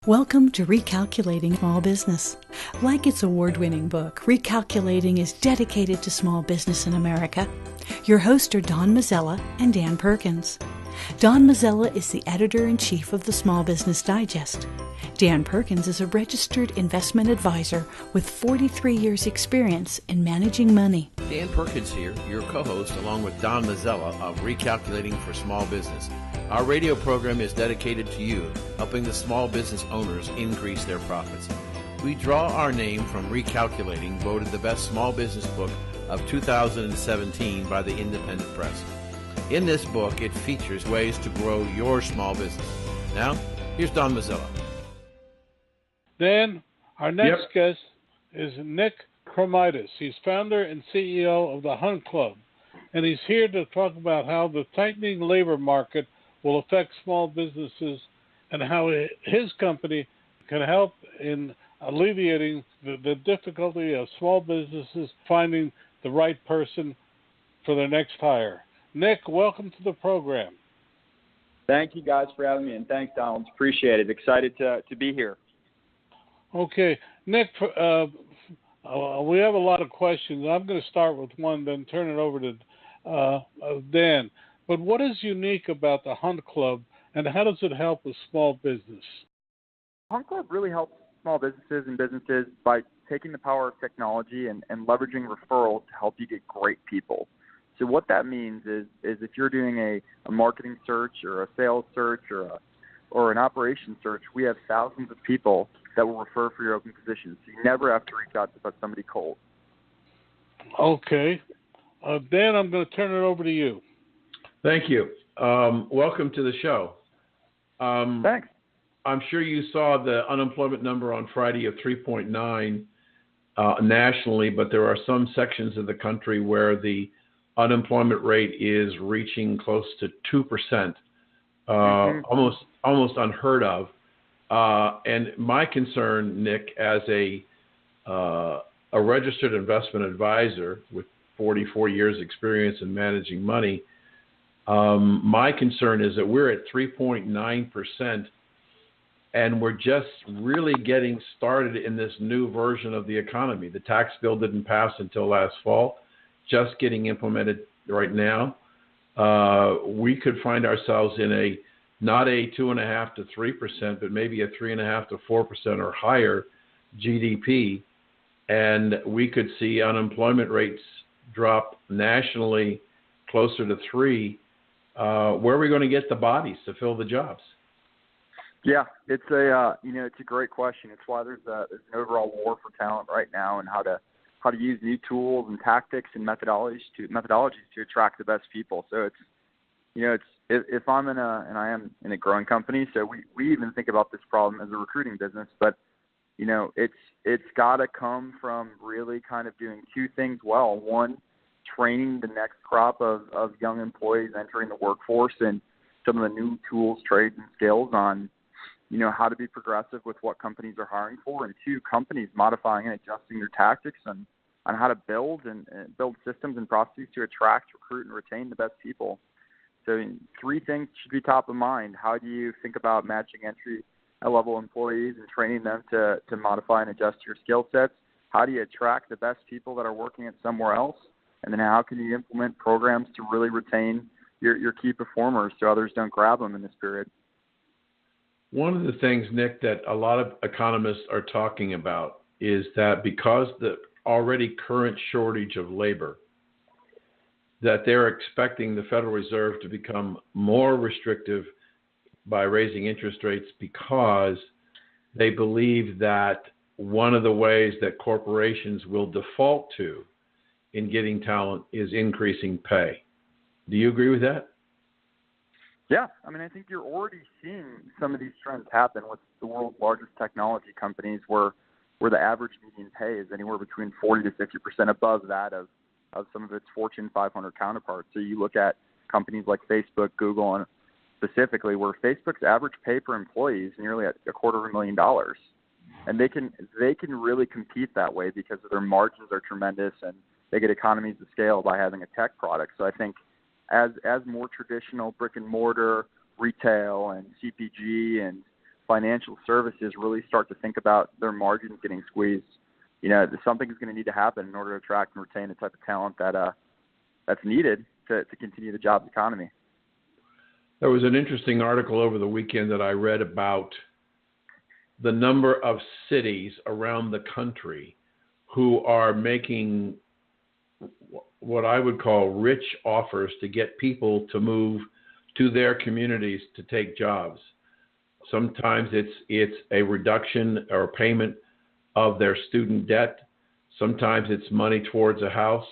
Welcome to Recalculating Small Business. Like its award-winning book, Recalculating is dedicated to small business in America. Your hosts are Don Mazzella and Dan Perkins. Don Mazzella is the editor-in-chief of the Small Business Digest. Dan Perkins is a registered investment advisor with 43 years' experience in managing money. Dan Perkins here, your co-host, along with Don Mazzella of Recalculating for Small Business. Our radio program is dedicated to you, helping the small business owners increase their profits. We draw our name from Recalculating, voted the best small business book of 2017 by the Independent Press. In this book, it features ways to grow your small business. Now, here's Don Mazzella. Dan, our next guest is Nick Cromydas. He's founder and CEO of the Hunt Club, and he's here to talk about how the tightening labor market will affect small businesses and how his company can help in alleviating the difficulty of small businesses finding the right person for their next hire. Nick, welcome to the program. Thank you guys for having me, and thanks, Donald. Appreciate it. Excited to be here. Okay. Nick, we have a lot of questions. I'm going to start with one, then turn it over to Dan. But what is unique about the Hunt Club, and how does it help a small business? Hunt Club really helps small businesses by taking the power of technology and leveraging referrals to help you get great people. So what that means is if you're doing a marketing search or a sales search or an operations search, we have thousands of people that will refer for your open positions. So you never have to reach out to somebody cold. Okay. Dan, I'm going to turn it over to you. Thank you. Welcome to the show. Thanks. I'm sure you saw the unemployment number on Friday of 3.9 nationally, but there are some sections of the country where the unemployment rate is reaching close to 2%, almost unheard of. And my concern, Nick, as a registered investment advisor with 44 years experience in managing money, my concern is that we're at 3.9%, and we're just really getting started in this new version of the economy. The tax bill didn't pass until last fall, just getting implemented right now. We could find ourselves in not a 2.5% to 3%, but maybe a 3.5% to 4% or higher GDP, and we could see unemployment rates drop nationally closer to 3%. Where are we going to get the bodies to fill the jobs? Yeah, it's a great question. It's why there's an overall war for talent right now, and how to use new tools and tactics and methodologies to attract the best people. So if I'm and I am in a growing company, so we even think about this problem as a recruiting business, but it's got to come from really kind of doing two things well. One, training the next crop of young employees entering the workforce and some of the new tools, trades, and skills on, how to be progressive with what companies are hiring for, and two, companies modifying and adjusting their tactics on how to build systems and processes to attract, recruit, and retain the best people. So three things should be top of mind. How do you think about matching entry-level employees and training them to modify and adjust your skill sets? How do you attract the best people that are working at somewhere else? And then how can you implement programs to really retain your key performers so others don't grab them in this period? One of the things, Nick, that a lot of economists are talking about is that because the already current shortage of labor, that they're expecting the Federal Reserve to become more restrictive by raising interest rates, because they believe that one of the ways that corporations will default to in getting talent is increasing pay. Do you agree with that? Yeah, I think you're already seeing some of these trends happen with the world's largest technology companies, where the average median pay is anywhere between 40 to 50% above that of some of its Fortune 500 counterparts. So you look at companies like Facebook, Google, and specifically, where Facebook's average pay per employee is nearly at $250,000, and they can really compete that way because their margins are tremendous, and they get economies of scale by having a tech product. So I think as more traditional brick and mortar retail and CPG and financial services really start to think about their margins getting squeezed, something is going to need to happen in order to attract and retain the type of talent that's needed to continue the jobs economy. There was an interesting article over the weekend that I read about the number of cities around the country who are making what I would call rich offers to get people to move to their communities to take jobs. Sometimes it's a reduction or payment of their student debt. Sometimes it's money towards a house.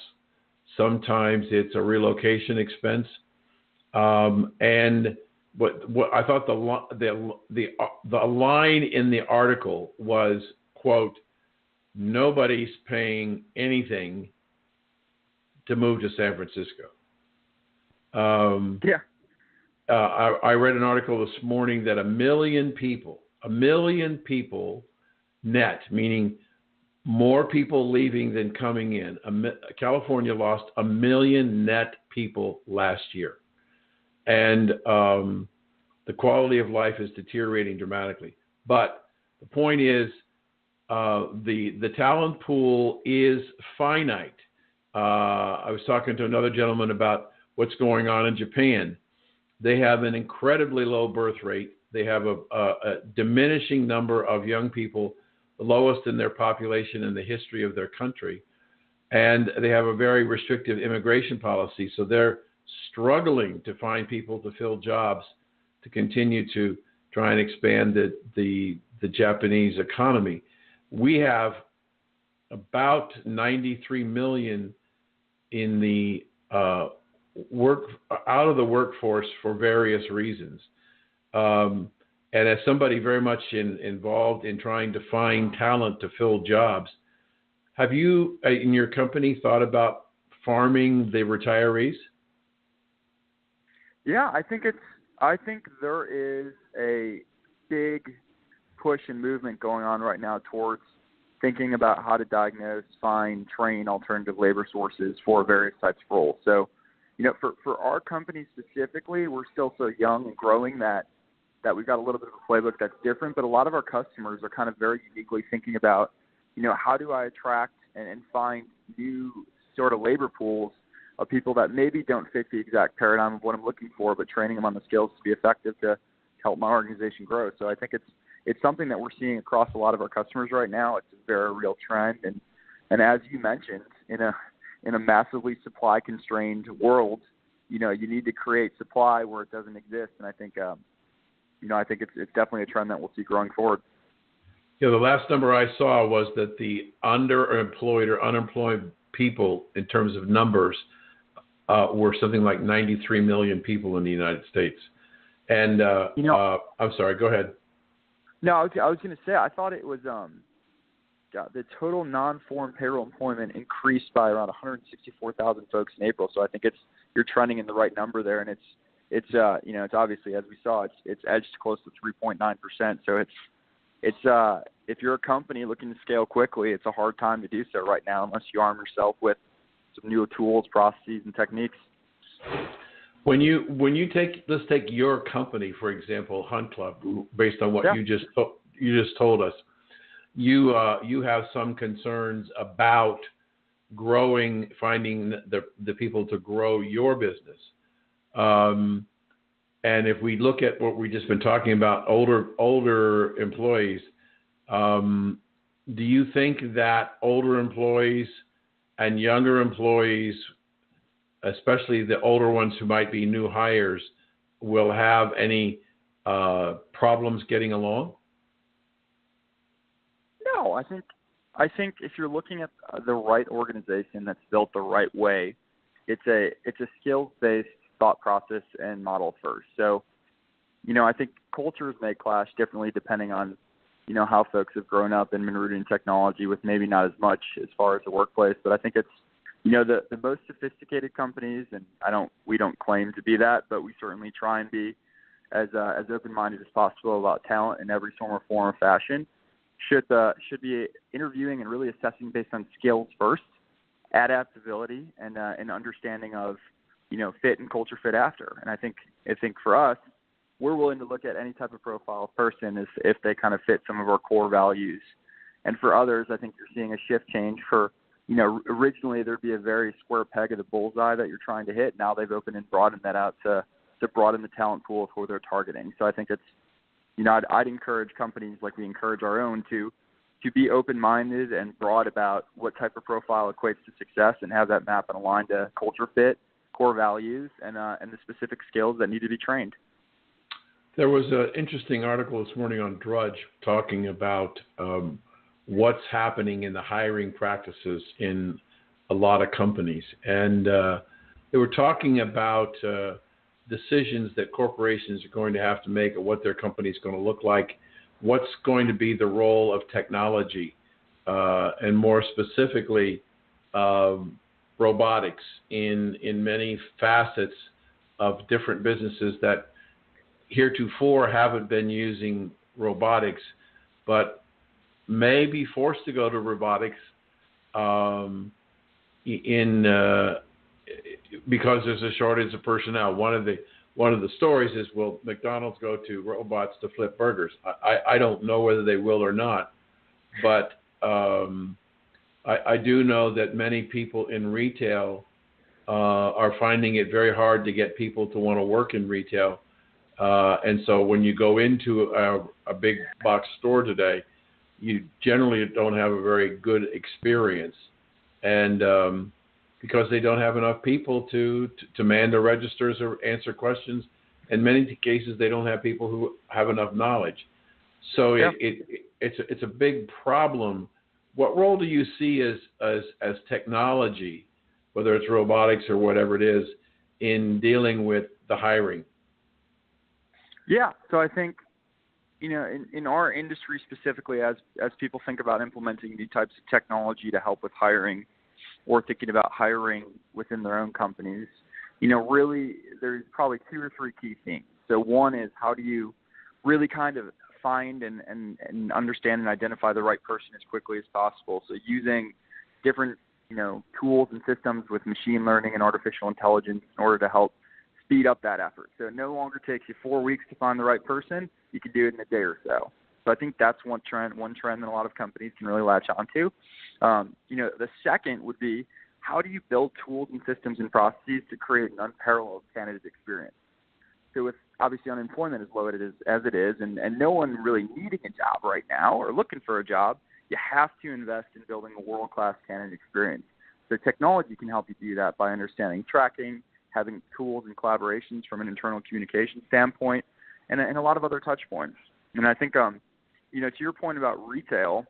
Sometimes it's a relocation expense. And what I thought the line in the article was, quote, nobody's paying anything to move to San Francisco. I read an article this morning that 1 million people net, meaning more people leaving than coming in. California lost 1 million net people last year. And the quality of life is deteriorating dramatically. But the point is, the talent pool is finite. I was talking to another gentleman about what's going on in Japan. They have an incredibly low birth rate. They have a diminishing number of young people, the lowest in their population in the history of their country. And they have a very restrictive immigration policy. So they're struggling to find people to fill jobs to continue to try and expand the Japanese economy. We have about 93 million in the out of the workforce for various reasons. And as somebody very much involved in trying to find talent to fill jobs, have you in your company thought about farming the retirees? Yeah, I think there is a big push and movement going on right now towards thinking about how to diagnose, find, train alternative labor sources for various types of roles. So, for our company specifically, we're still so young and growing that we've got a little bit of a playbook that's different, but a lot of our customers are kind of very uniquely thinking about, how do I attract and find new sort of labor pools of people that maybe don't fit the exact paradigm of what I'm looking for, but training them on the skills to be effective to help my organization grow. So I think it's something that we're seeing across a lot of our customers right now. It's a very real trend. And as you mentioned, in a massively supply constrained world, you need to create supply where it doesn't exist. And I think, I think it's definitely a trend that we'll see growing forward. The last number I saw was that the underemployed or unemployed people in terms of numbers were something like 93 million people in the United States. And I'm sorry, go ahead. No, I was going to say, I thought it was the total non-foreign payroll employment increased by around 164,000 folks in April. So I think you're trending in the right number there, and it's obviously, as we saw, it's edged close to 3.9%. So it's if you're a company looking to scale quickly, it's a hard time to do so right now unless you arm yourself with some new tools, processes, and techniques. When you let's take your company, for example, Hunt Club, based on what you just told us, you have some concerns about finding the people to grow your business. And if we look at what we've just been talking about, older employees, do you think that older employees and younger employees, especially the older ones who might be new hires, will have any problems getting along? No, I think if you're looking at the right organization that's built the right way, it's a skills-based thought process and model first. So, I think cultures may clash differently depending on, how folks have grown up and been rooted in technology with maybe not as much as far as the workplace. But I think it's, the most sophisticated companies, and we don't claim to be that, but we certainly try and be as open-minded as possible about talent in every form or fashion, should be interviewing and really assessing based on skills first, adaptability, and an understanding of, fit and culture fit after. And I think for us, we're willing to look at any type of profile of person if they kind of fit some of our core values. And for others, I think you're seeing a shift change for, originally there'd be a very square peg of the bullseye that you're trying to hit. Now they've opened and broadened that out to broaden the talent pool of who they're targeting. So I think it's, I'd encourage companies like we encourage our own to be open-minded and broad about what type of profile equates to success and have that map and align to culture fit, core values, and the specific skills that need to be trained. There was an interesting article this morning on Drudge talking about what's happening in the hiring practices in a lot of companies. And they were talking about decisions that corporations are going to have to make of what their company is going to look like, what's going to be the role of technology, and more specifically, robotics in many facets of different businesses that heretofore haven't been using robotics, but may be forced to go to robotics because there's a shortage of personnel. One of the stories is, will McDonald's go to robots to flip burgers? I don't know whether they will or not, but I do know that many people in retail are finding it very hard to get people to want to work in retail. And so when you go into a big box store today, you generally don't have a very good experience. And because they don't have enough people to man the registers or answer questions. In many cases, they don't have people who have enough knowledge. So yeah. It's a big problem. What role do you see as technology, whether it's robotics or whatever it is, in dealing with the hiring? Yeah, so I think, in our industry specifically, as people think about implementing new types of technology to help with hiring, or thinking about hiring within their own companies, really there's probably 2 or 3 key things. So one is, how do you really kind of find and understand and identify the right person as quickly as possible? So using different, tools and systems with machine learning and artificial intelligence in order to help speed up that effort. So it no longer takes you 4 weeks to find the right person. You can do it in a day or so. So I think that's one trend that a lot of companies can really latch onto. The second would be, how do you build tools and systems and processes to create an unparalleled candidate experience? So with obviously unemployment as low as it is, and no one really needing a job right now or looking for a job, you have to invest in building a world-class candidate experience. So technology can help you do that by understanding tracking, having tools and collaborations from an internal communication standpoint, and a lot of other touch points. And I think, to your point about retail,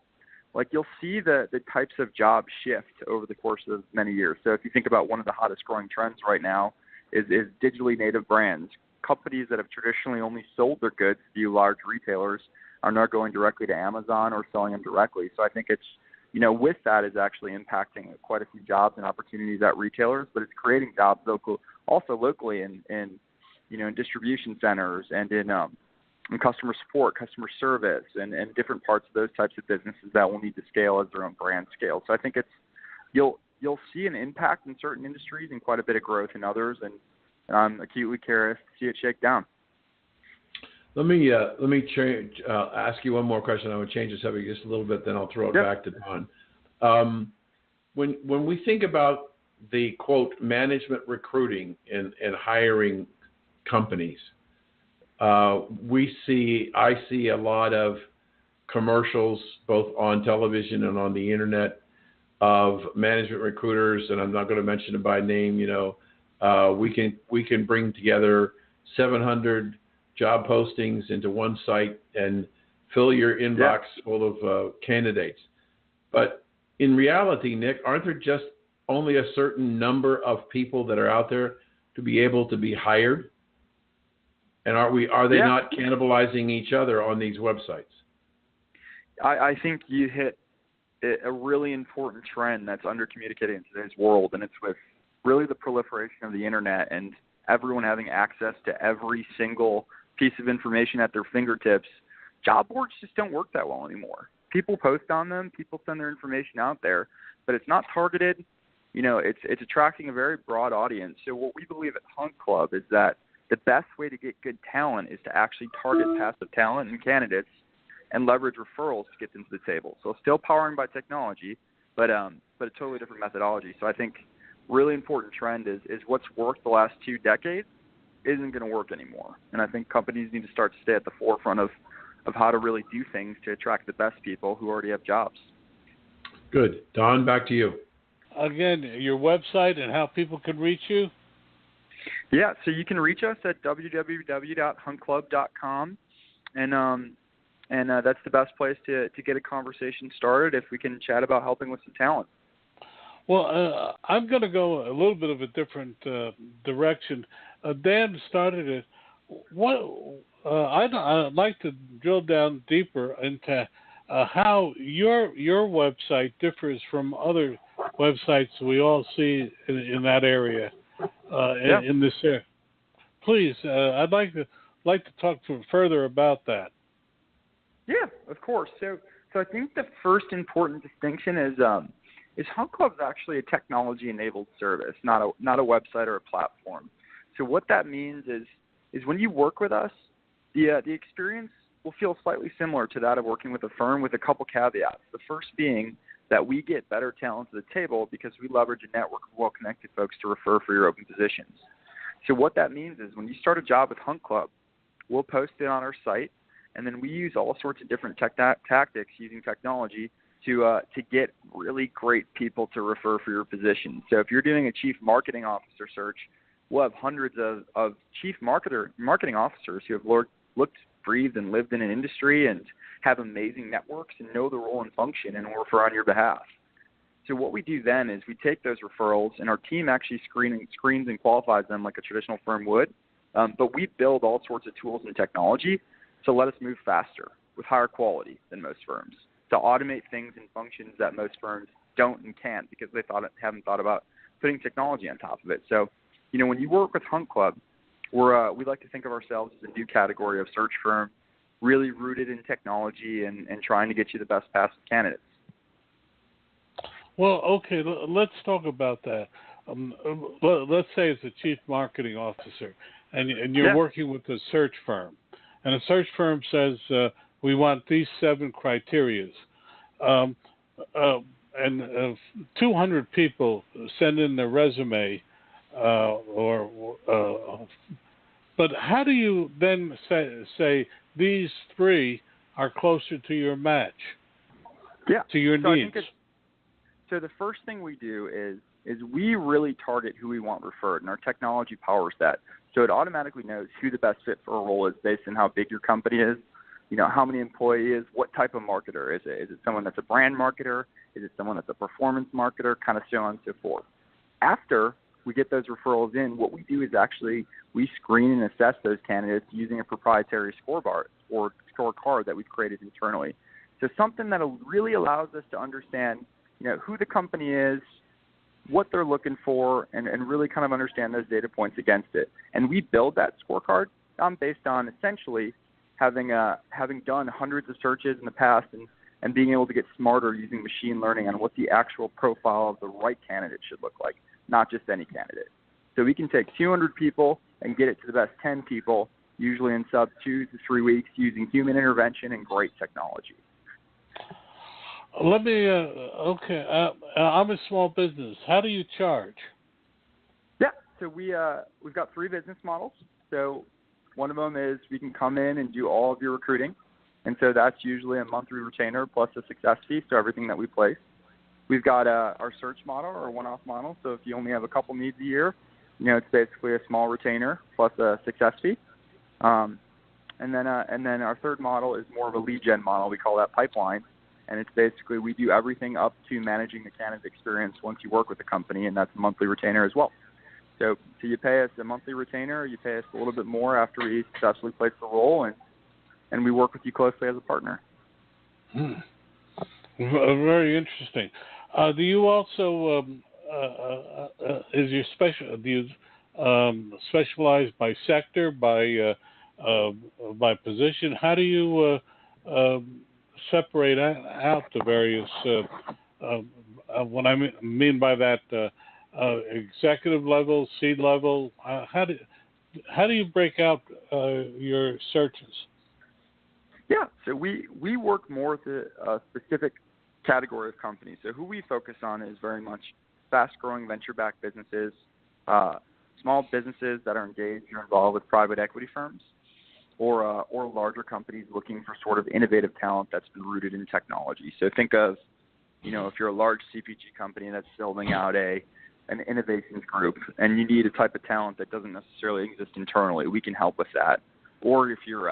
like, you'll see the types of jobs shift over the course of many years. So if you think about one of the hottest growing trends right now is digitally native brands. Companies that have traditionally only sold their goods to large retailers are now going directly to Amazon or selling them directly. So I think it's, with that is actually impacting quite a few jobs and opportunities at retailers, but it's creating jobs locally in distribution centers and in customer support, customer service, and different parts of those types of businesses that will need to scale as their own brand scale. So I think you'll see an impact in certain industries and quite a bit of growth in others, and I'm acutely curious to see it shake down. Let me ask you one more question. I would change the subject just a little bit, then I'll throw it back to Don. When we think about the quote management recruiting and hiring companies, I see a lot of commercials both on television and on the internet of management recruiters, and I'm not going to mention it by name. We can bring together 700 job postings into one site and fill your inbox full of candidates. But in reality, Nick, aren't there just only a certain number of people that are out there to be able to be hired? And are they not cannibalizing each other on these websites? I think you hit a really important trend that's undercommunicated in today's world, and it's with really the proliferation of the internet and everyone having access to every single piece of information at their fingertips. Job boards just don't work that well anymore. People post on them, people send their information out there, but it's not targeted. It's attracting a very broad audience. So what we believe at Hunt Club is that the best way to get good talent is to actually target passive talent and candidates and leverage referrals to get them to the table. So still powering by technology, but a totally different methodology. So I think really important trend is what's worked the last 2 decades isn't going to work anymore. And I think companies need to start to stay at the forefront of how to really do things to attract the best people who already have jobs. Good. Don, back to you. Again, your website and how people can reach you? Yeah, so you can reach us at www.huntclub.com, and that's the best place to get a conversation started if we can chat about helping with some talent. Well, I'm going to go a little bit of a different direction. Dan started it. I'd like to drill down deeper into how your website differs from other websites we all see in that area, in this area. Please, I'd like to talk further about that. Yeah, of course. So I think the first important distinction is Hunt Club is actually a technology-enabled service, not a website or a platform. So what that means is when you work with us, the experience will feel slightly similar to that of working with a firm, with a couple caveats. The first being that we get better talent to the table because we leverage a network of well-connected folks to refer for your open positions. So what that means is when you start a job with Hunt Club, we'll post it on our site, and then we use all sorts of different tactics using technology to get really great people to refer for your position. So if you're doing a chief marketing officer search, we'll have hundreds of chief marketing officers who have looked, breathed, and lived in an industry and have amazing networks and know the role and function and will refer on your behalf. So what we do then is we take those referrals, and our team actually screens and qualifies them like a traditional firm would, but we build all sorts of tools and technology to let us move faster with higher quality than most firms, to automate things and functions that most firms don't and can't because they haven't thought about putting technology on top of it. So, when you work with Hunt Club, we like to think of ourselves as a new category of search firm, really rooted in technology and trying to get you the best passive candidates. Well, okay, let's talk about that. Let's say it's a chief marketing officer, and you're working with a search firm, and a search firm says, we want these 7 criteria. And 200 people send in their resume, but how do you then say these 3 are closer to your match, to your needs? So the first thing we do is we really target who we want referred, and our technology powers that. So it automatically knows who the best fit for a role is based on how big your company is, how many employees, what type of marketer is it? Is it someone that's a brand marketer? Is it someone that's a performance marketer? Kind of so on and so forth. After we get those referrals in, what we do is actually we screen and assess those candidates using a proprietary scorecard that we've created internally. So something that really allows us to understand, who the company is, what they're looking for, and really kind of understand those data points against it. And we build that scorecard based on essentially having done hundreds of searches in the past and being able to get smarter using machine learning on what the actual profile of the right candidate should look like, not just any candidate. So we can take 200 people and get it to the best 10 people, usually in sub 2 to 3 weeks, using human intervention and great technology. Let me, I'm a small business. How do you charge? Yeah, so we've got 3 business models. So one of them is we can come in and do all of your recruiting. And so that's usually a monthly retainer plus a success fee, so everything that we place. We've got our search model or a one-off model. So if you only have a couple needs a year, it's basically a small retainer plus a success fee. And then our third model is more of a lead gen model. We call that pipeline. And it's basically we do everything up to managing the candidate experience once you work with the company, and that's a monthly retainer as well. So you pay us a monthly retainer, you pay us a little bit more after we successfully place the role, and we work with you closely as a partner. Very interesting. Do you also do you specialize by sector, by position? How do you separate out the various? What I mean by that, executive level, C level. how do you break out your searches? Yeah, so we work more with a specific category of companies. So who we focus on is very much fast-growing venture-backed businesses, small businesses that are engaged or involved with private equity firms, or larger companies looking for sort of innovative talent that's been rooted in technology. So think of, if you're a large CPG company that's building out an innovations group and you need a type of talent that doesn't necessarily exist internally, we can help with that. Or if you're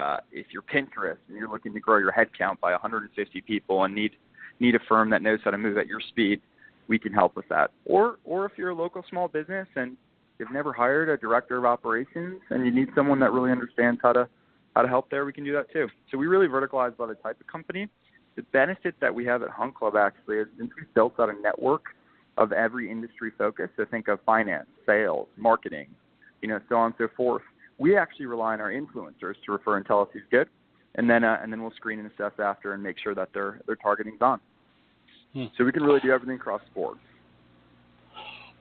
Pinterest and you're looking to grow your headcount by 150 people and need a firm that knows how to move at your speed, we can help with that. Or if you're a local small business and you've never hired a director of operations and you need someone that really understands how to help there, we can do that too. So we really verticalize by the type of company. The benefit that we have at Hunt Club actually is since we've built out a network of every industry focus, so think of finance, sales, marketing, so on and so forth. We actually rely on our influencers to refer and tell us who's good, and then we'll screen and assess after and make sure that their targeting's on. So we can really do everything across the board.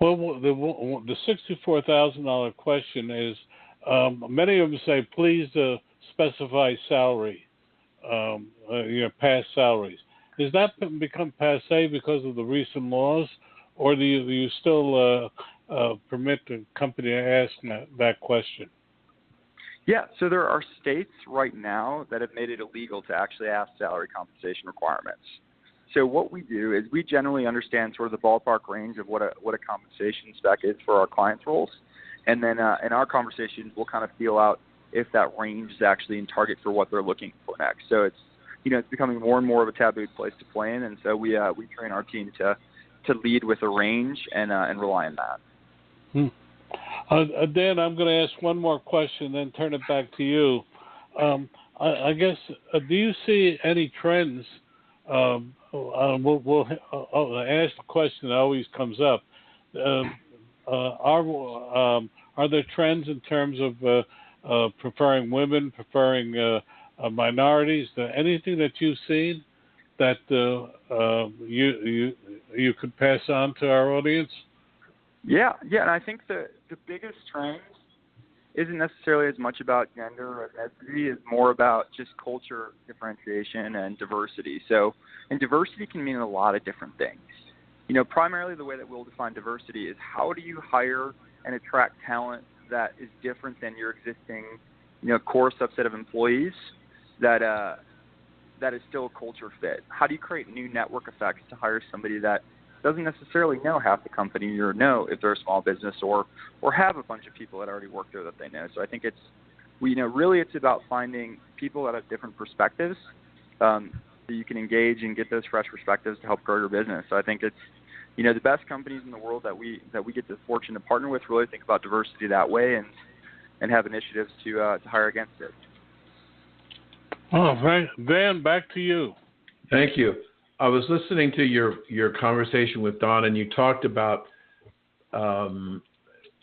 Well, the $64,000 question is, many of them say, please specify salary, past salaries. Has that become passé because of the recent laws, or do you still permit the company to ask that question? Yeah, so there are states right now that have made it illegal to actually ask salary compensation requirements. So what we do is we generally understand sort of the ballpark range of what a compensation spec is for our clients' roles, and then in our conversations we'll kind of feel out if that range is actually in target for what they're looking for next. So it's it's becoming more and more of a taboo place to play in, and so we train our team to lead with a range and rely on that. Dan, I'm going to ask one more question, then turn it back to you. I guess, do you see any trends? I'll ask the question that always comes up. Are there trends in terms of preferring women, preferring minorities? Anything that you've seen that you could pass on to our audience? Yeah, and I think the biggest trend isn't necessarily as much about gender or ethnicity, it's more about just culture differentiation and diversity. So, and diversity can mean a lot of different things. Primarily the way that we'll define diversity is how do you hire and attract talent that is different than your existing, core subset of employees that is still a culture fit? How do you create new network effects to hire somebody that doesn't necessarily know half the company or know if they're a small business or have a bunch of people that already work there that they know? So I think really it's about finding people that have different perspectives so you can engage and get those fresh perspectives to help grow your business. So I think it's, the best companies in the world that we get the fortune to partner with really think about diversity that way and have initiatives to hire against it. Oh, right. Dan, back to you. Thank you. I was listening to your conversation with Don, and you talked about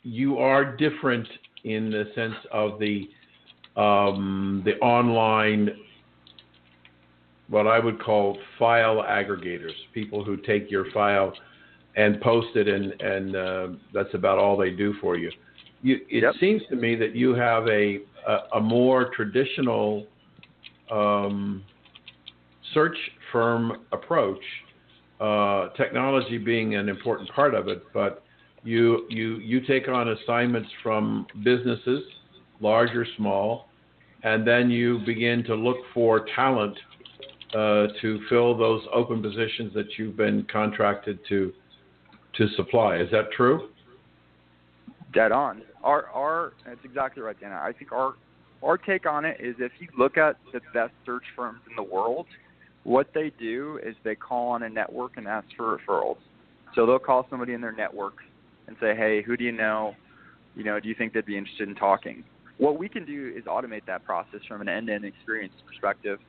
you are different in the sense of the online, what I would call file aggregators, people who take your file and post it, and that's about all they do for you. It seems to me that you have a more traditional search firm approach, technology being an important part of it, but you take on assignments from businesses, large or small, and then you begin to look for talent to fill those open positions that you've been contracted to supply. Is that true? Dead on. That's exactly right, Dana. I think our take on it is if you look at the best search firms in the world, what they do is they call on a network and ask for referrals. So they'll call somebody in their network and say, hey, who do you know? Do you think they'd be interested in talking? What we can do is automate that process from an end-to-end experience perspective.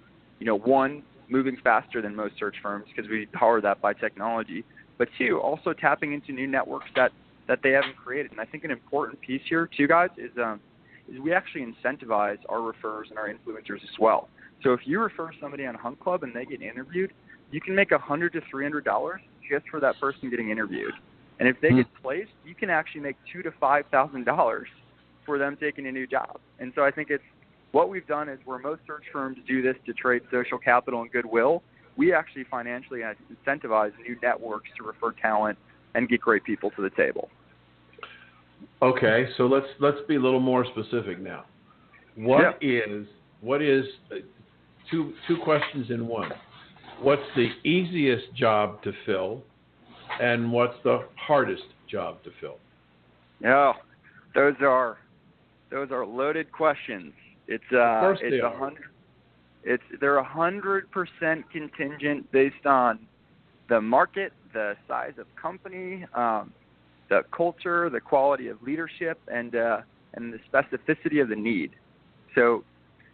One, moving faster than most search firms because we power that by technology. But two, also tapping into new networks that they haven't created. And I think an important piece here, too, guys, is we actually incentivize our referrers and our influencers as well. So if you refer somebody on Hunt Club and they get interviewed, you can make $100 to $300 just for that person getting interviewed. And if they get placed, you can actually make $2,000 to $5,000 for them taking a new job. And so I think it's what we've done is where most search firms do this to trade social capital and goodwill, we actually financially incentivize new networks to refer talent and get great people to the table. Okay, so let's be a little more specific now. What is two questions in one? What's the easiest job to fill, and what's the hardest job to fill? Yeah, those are loaded questions. They're 100% contingent based on the market, the size of company, the culture, the quality of leadership, and the specificity of the need. So,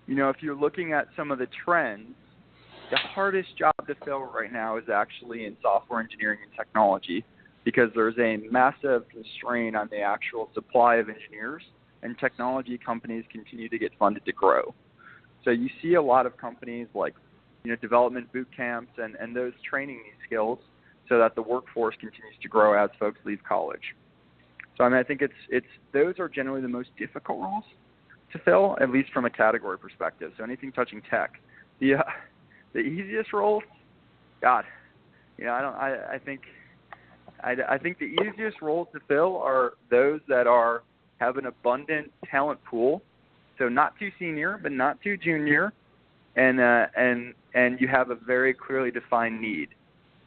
if you're looking at some of the trends, the hardest job to fill right now is actually in software engineering and technology, because there's a massive constraint on the actual supply of engineers, and technology companies continue to get funded to grow. So you see a lot of companies like, development boot camps and those training these skills so that the workforce continues to grow as folks leave college. So I think it's those are generally the most difficult roles to fill, at least from a category perspective. So anything touching tech. The easiest roles, I think the easiest roles to fill are those that have an abundant talent pool, so not too senior but not too junior, and you have a very clearly defined need.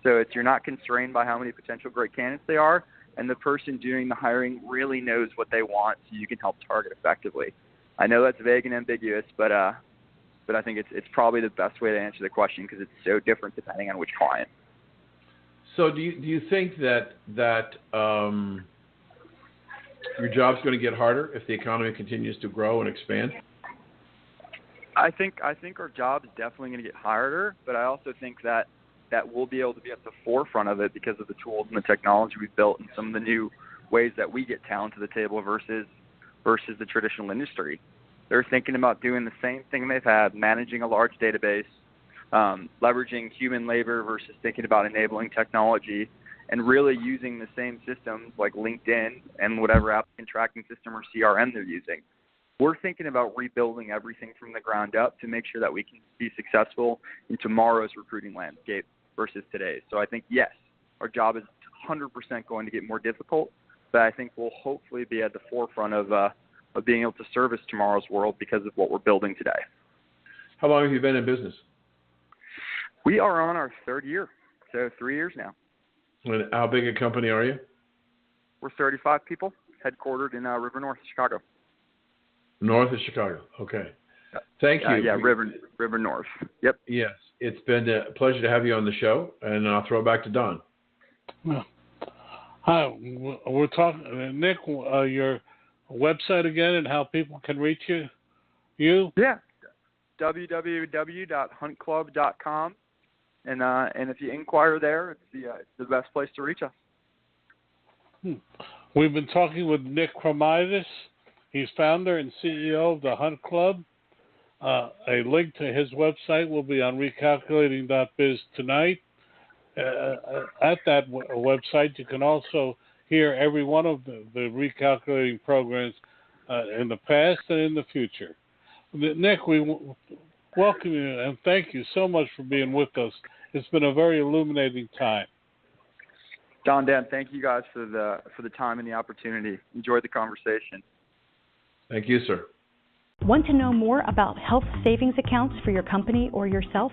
So you're not constrained by how many potential great candidates they are, and the person doing the hiring really knows what they want, so you can help target effectively. I know that's vague and ambiguous, but I think it's probably the best way to answer the question, because it's so different depending on which client. So do you think that your job's going to get harder if the economy continues to grow and expand? I think our job is definitely going to get harder, but I also think that we'll be able to be at the forefront of it because of the tools and the technology we've built and some of the new ways that we get talent to the table versus the traditional industry. They're thinking about doing the same thing they've had, managing a large database, leveraging human labor versus thinking about enabling technology, and really using the same systems like LinkedIn and whatever applicant tracking system or CRM they're using. We're thinking about rebuilding everything from the ground up to make sure that we can be successful in tomorrow's recruiting landscape versus today's. So I think, yes, our job is 100% going to get more difficult, but I think we'll hopefully be at the forefront of being able to service tomorrow's world because of what we're building today. How long have you been in business? We are on our third year, so 3 years now. And how big a company are you? We're 35 people, headquartered in River North, Chicago. North of Chicago. Okay. Thank you. Yeah, River North. Yep. Yes. It's been a pleasure to have you on the show, and I'll throw it back to Don. Well, hi. We're talking, Nick, your website again and how people can reach you? Yeah. www.huntclub.com. And if you inquire there, it's the best place to reach us. We've been talking with Nick Cromydas. He's founder and CEO of the Hunt Club. A link to his website will be on recalculating.biz tonight. At that website, you can also hear every one of the recalculating programs in the past and in the future. Nick, we welcome you and thank you so much for being with us. It's been a very illuminating time. Don, Dan, thank you guys for the time and the opportunity. Enjoyed the conversation. Thank you, sir. Want to know more about health savings accounts for your company or yourself?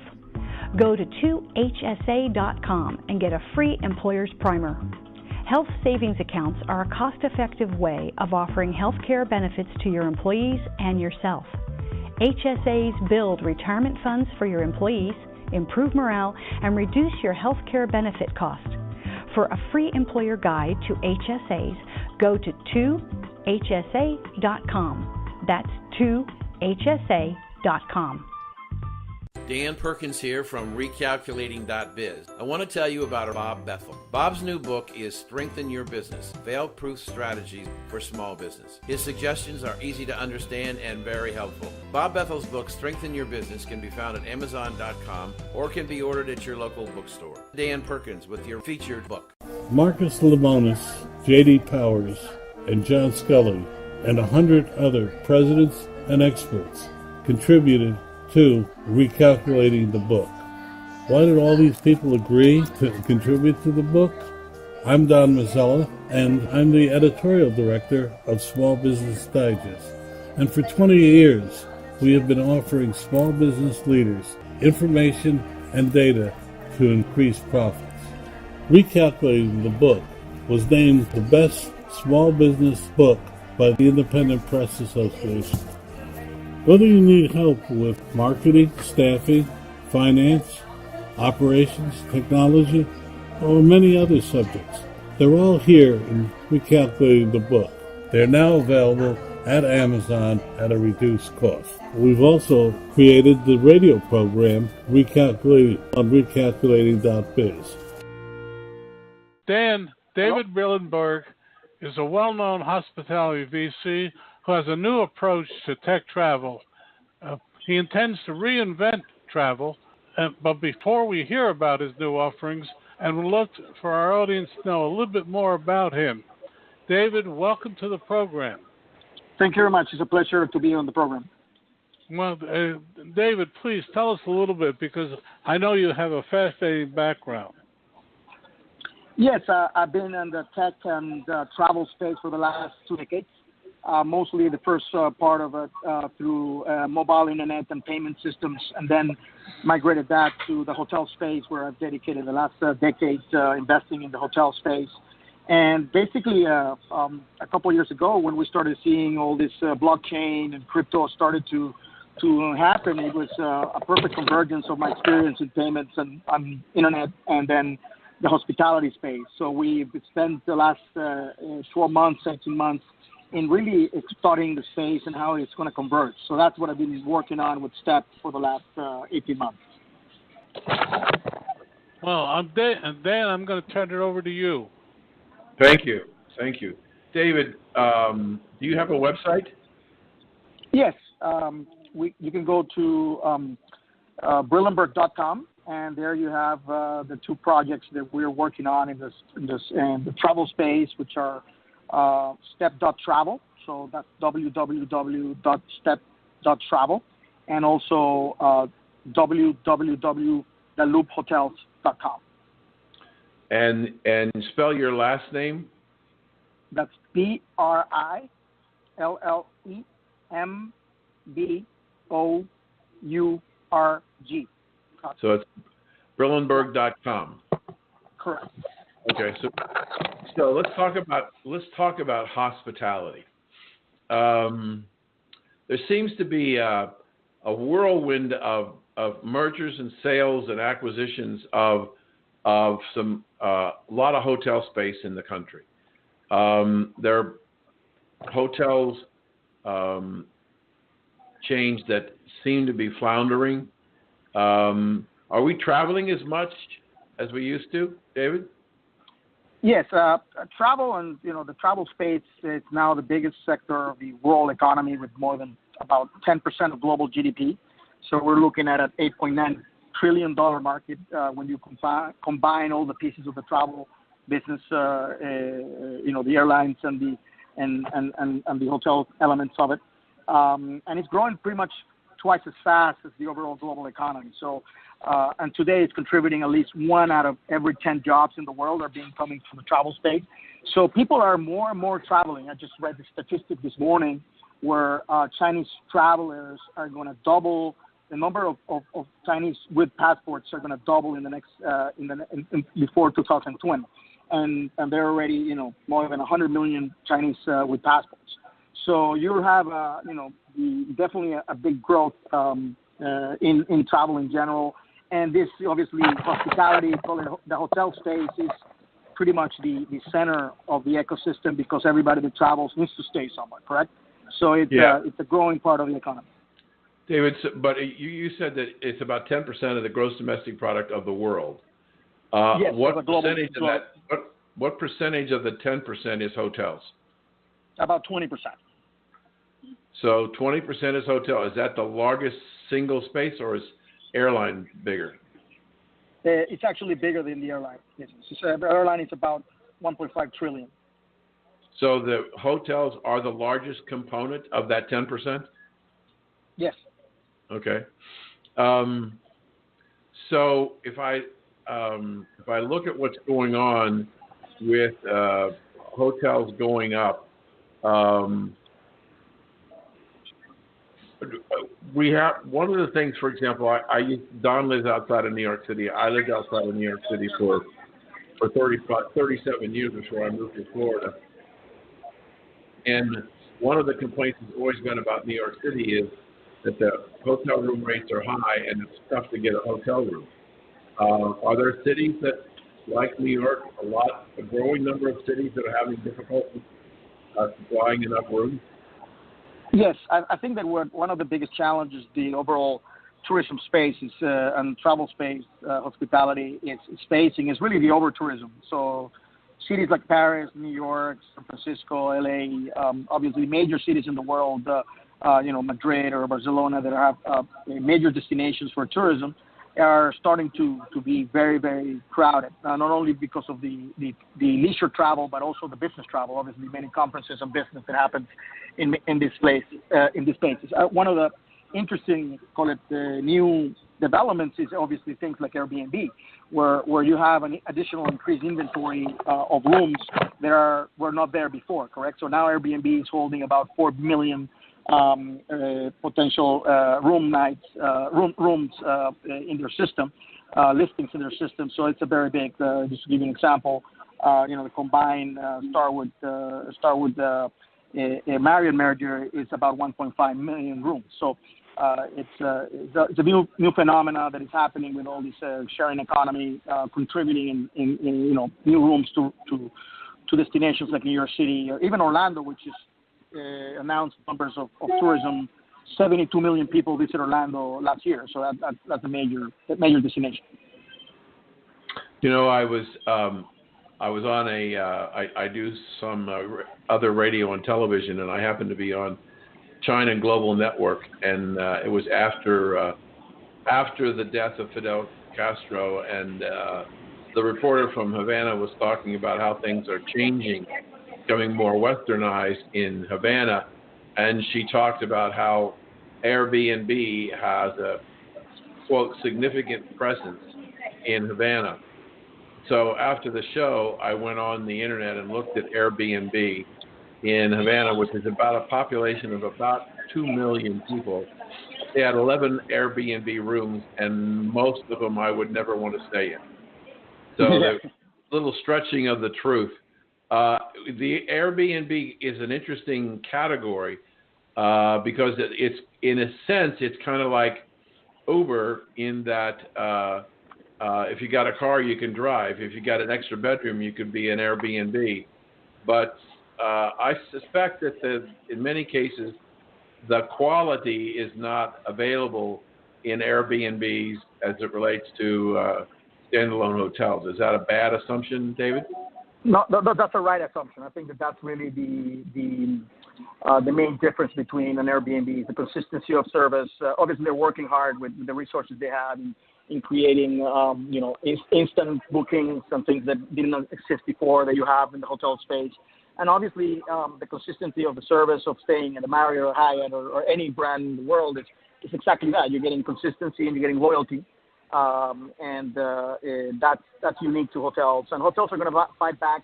Go to 2hsa.com and get a free employer's primer. Health savings accounts are a cost-effective way of offering health care benefits to your employees and yourself. HSAs build retirement funds for your employees, improve morale, and reduce your health care benefit cost. For a free employer guide to HSAs, go to 2hsa.com. That's 2hsa.com. Dan Perkins here from recalculating.biz. I want to tell you about Bob Bethel. Bob's new book is Strengthen Your Business, Fail-Proof Strategies for Small Business. His suggestions are easy to understand and very helpful. Bob Bethel's book, Strengthen Your Business, can be found at Amazon.com or can be ordered at your local bookstore. Dan Perkins with your featured book. Marcus Lemonis, J.D. Powers, and John Scully and 100 other presidents and experts contributed to recalculating the book. Why did all these people agree to contribute to the book? I'm Don Mazzella, and I'm the editorial director of Small Business Digest. And for 20 years, we have been offering small business leaders information and data to increase profits. Recalculating the book was named the best small business book by the Independent Press Association. Whether you need help with marketing, staffing, finance, operations, technology, or many other subjects, they're all here in Recalculating the book. They're now available at Amazon at a reduced cost. We've also created the radio program Recalculating on recalculating.biz. Dan, David Brillembourg is a well-known hospitality VC who has a new approach to tech travel. He intends to reinvent travel, but before we hear about his new offerings, and we'll look for our audience to know a little bit more about him. David, welcome to the program. Thank you very much. It's a pleasure to be on the program. Well, David, please tell us a little bit, because I know you have a fascinating background. Yes, I've been in the tech and travel space for the last 2 decades. Mostly the first part of it through mobile internet and payment systems, and then migrated that to the hotel space, where I've dedicated the last decade investing in the hotel space. And basically, a couple of years ago, when we started seeing all this blockchain and crypto started to happen, it was a perfect convergence of my experience in payments and on internet, and then the hospitality space. So we've spent the last 12 months, 18 months in really studying the space and how it's going to converge. So that's what I've been working on with STEP for the last 18 months. Well, Dan, I'm going to turn it over to you. Thank you. David, do you have a website? Yes. You can go to Brillembourg.com, and there you have the two projects that we're working on in the travel space, which are step.travel, so that's www.step.travel, and also www.theloopHotels.com. And spell your last name. That's BRILLEMBOURG. So it's Brillembourg.com. Correct. Okay, so let's talk about hospitality. There seems to be a whirlwind of mergers and sales and acquisitions of some a lot of hotel space in the country. There are hotels chains that seem to be floundering. Are we traveling as much as we used to, David? Yes, travel and the travel space is now the biggest sector of the world economy, with more than about 10% of global GDP. So we're looking at an $8.9 trillion market when you combine all the pieces of the travel business, the airlines and the hotel elements of it, and it's growing pretty much twice as fast as the overall global economy. So, and today it's contributing at least 1 out of every 10 jobs in the world are coming from the travel space. So people are more and more traveling. I just read the statistic this morning where Chinese travelers are going to double. The number of Chinese with passports are going to double in the next before 2020, and they're already more than 100 million Chinese with passports. So you'll have definitely a big growth in travel in general, and this obviously hospitality, the hotel space is pretty much the center of the ecosystem, because everybody that travels needs to stay somewhere, correct? So it's a growing part of the economy. David, but you said that it's about 10% of the gross domestic product of the world. Yes, what percentage of that? What percentage of the 10% is hotels? About 20%. So 20% is hotel. Is that the largest single space, or is airline bigger? It's actually bigger than the airline business. So the airline is about 1.5 trillion. So the hotels are the largest component of that 10%? Yes. Okay. So if I look at what's going on with hotels going up, we have one of the things. For example, Don lives outside of New York City. I lived outside of New York City for 37 years before I moved to Florida. And one of the complaints has always been about New York City is that the hotel room rates are high and it's tough to get a hotel room. Are there cities that, like New York, a growing number of cities that are having difficulty supplying enough rooms? Yes, I think that one of the biggest challenges the overall tourism space is, and travel space, hospitality is facing is really the over-tourism. So cities like Paris, New York, San Francisco, LA, obviously major cities in the world, Madrid or Barcelona that have major destinations for tourism are starting to be very, very crowded, not only because of the leisure travel, but also the business travel. Obviously, many conferences and business that happens in this place, in these places. One of the interesting, call it new developments, is obviously things like Airbnb, where you have an additional increased inventory of rooms that were not there before, correct? So now Airbnb is holding about 4 million potential rooms in their system, listings in their system. So it's a very big. Just to give you an example, the combined Starwood Marriott merger is about 1.5 million rooms. So it's a new phenomena that is happening with all this sharing economy contributing in new rooms to destinations like New York City or even Orlando, which is announced numbers of tourism. 72 million people visit Orlando last year, so that's a major destination. I was on I do some other radio and television, and I happened to be on China Global Network, and it was after the death of Fidel Castro, and the reporter from Havana was talking about how things are changing, becoming more westernized in Havana, and she talked about how Airbnb has a, quote, significant presence in Havana. So after the show, I went on the internet and looked at Airbnb in Havana, which is about a population of about 2 million people. They had 11 Airbnb rooms, and most of them I would never want to stay in. So there's a little stretching of the truth. The Airbnb is an interesting category because it's, in a sense, it's kind of like Uber in that if you got a car, you can drive. If you got an extra bedroom, you could be an Airbnb. But I suspect that in many cases, the quality is not available in Airbnbs as it relates to standalone hotels. Is that a bad assumption, David? No, that's a right assumption. I think that's really the main difference between an Airbnb is the consistency of service. Obviously, they're working hard with the resources they have in creating, instant bookings and things that didn't exist before that you have in the hotel space. And obviously, the consistency of the service of staying at a Marriott or Hyatt or any brand in the world is exactly that. You're getting consistency and you're getting loyalty. That's unique to hotels. And hotels are going to fight back,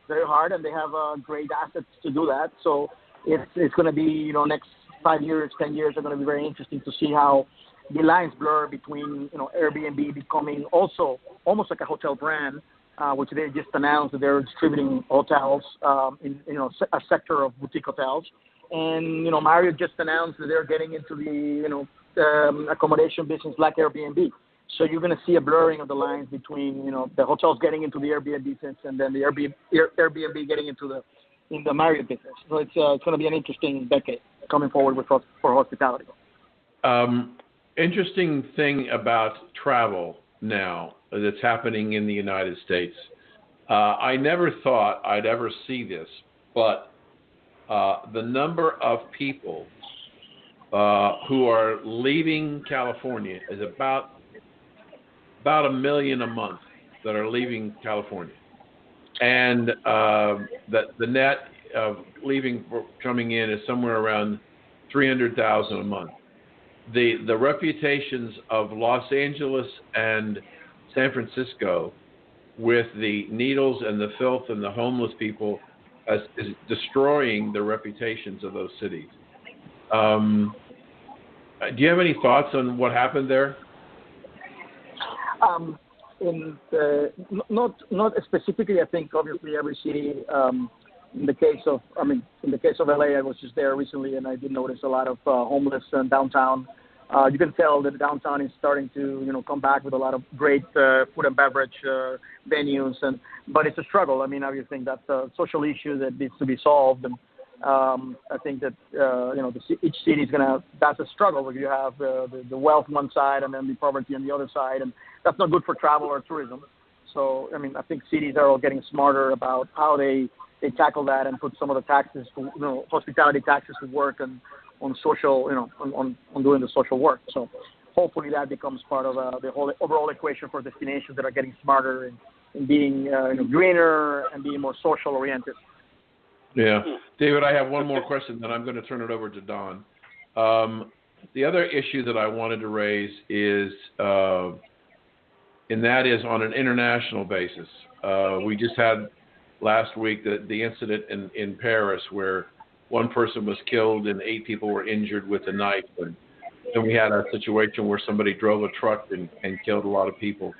very hard, and they have great assets to do that. So it's going to be, next 5 years, 10 years are going to be very interesting to see how the lines blur between, Airbnb becoming also almost like a hotel brand, which they just announced that they're distributing hotels in a sector of boutique hotels, and Marriott just announced that they're getting into the accommodation business like Airbnb. So you're going to see a blurring of the lines between the hotels getting into the Airbnb business and then the Airbnb getting into the Marriott business. So it's going to be an interesting decade coming forward for hospitality. Interesting thing about travel now that's happening in the United States. I never thought I'd ever see this, but the number of people who are leaving California is about 1 million a month that are leaving California. and the net of coming in is somewhere around $300,000 a month. The reputations of Los Angeles and San Francisco with the needles and the filth and the homeless people is destroying the reputations of those cities. Do you have any thoughts on what happened there? Not specifically. I think obviously every city. In the case of LA, I was just there recently, and I did notice a lot of homeless downtown. You can tell that downtown is starting to, come back with a lot of great food and beverage venues, but it's a struggle. I mean, I think that's a social issue that needs to be solved, and I think that each city is that's a struggle where you have the wealth on one side and then the poverty on the other side, and that's not good for travel or tourism. So, I mean, I think cities are all getting smarter about how they tackle that and put some of the taxes, hospitality taxes to work and on social, on doing the social work. So hopefully that becomes part of the whole overall equation for destinations that are getting smarter and being greener and being more social oriented. Yeah. David, I have one more question, then I'm going to turn it over to Don. The other issue that I wanted to raise is, and that is on an international basis. We just had last week the incident in Paris where one person was killed and 8 people were injured with a knife. And then we had a situation where somebody drove a truck and killed a lot of people.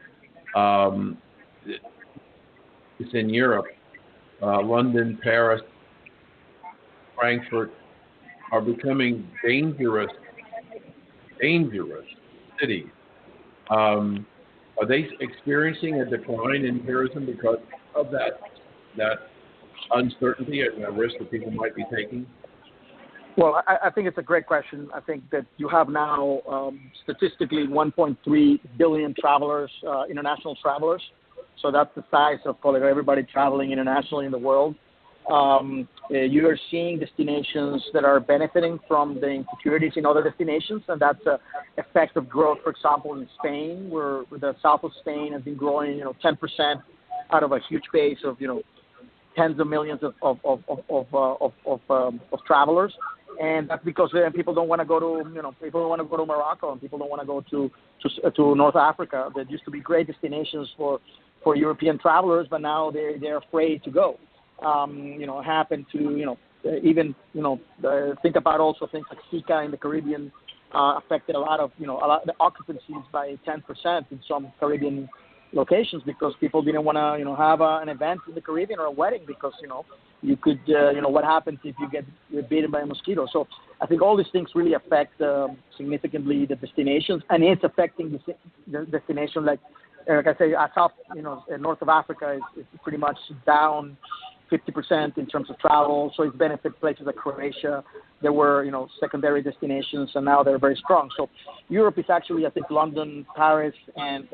It's in Europe. London, Paris, Frankfurt are becoming dangerous cities. Are they experiencing a decline in tourism because of that uncertainty and the risk that people might be taking? Well, I think it's a great question. I think that you have now statistically 1.3 billion travelers, international travelers. So that's the size of probably everybody traveling internationally in the world. You are seeing destinations that are benefiting from the insecurities in other destinations, and that's an effect of growth. For example, in Spain, where the south of Spain has been growing, 10% out of a huge base of, tens of millions of travelers, and that's because people don't want to go to, people don't want to go to Morocco, and people don't want to go to North Africa. That used to be great destinations for European travelers, but now they're afraid to go. Happen to, think about also things like Sika in the Caribbean affected a lot of the occupancies by 10% in some Caribbean locations because people didn't want to, have an event in the Caribbean or a wedding because, you could, what happens if you get bitten by a mosquito. So I think all these things really affect significantly the destinations, and it's affecting the destination. Like I say, south, north of Africa is pretty much down 50% in terms of travel, so it's benefit places like Croatia. There were, secondary destinations, and now they're very strong. So Europe is actually, I think, London, Paris, and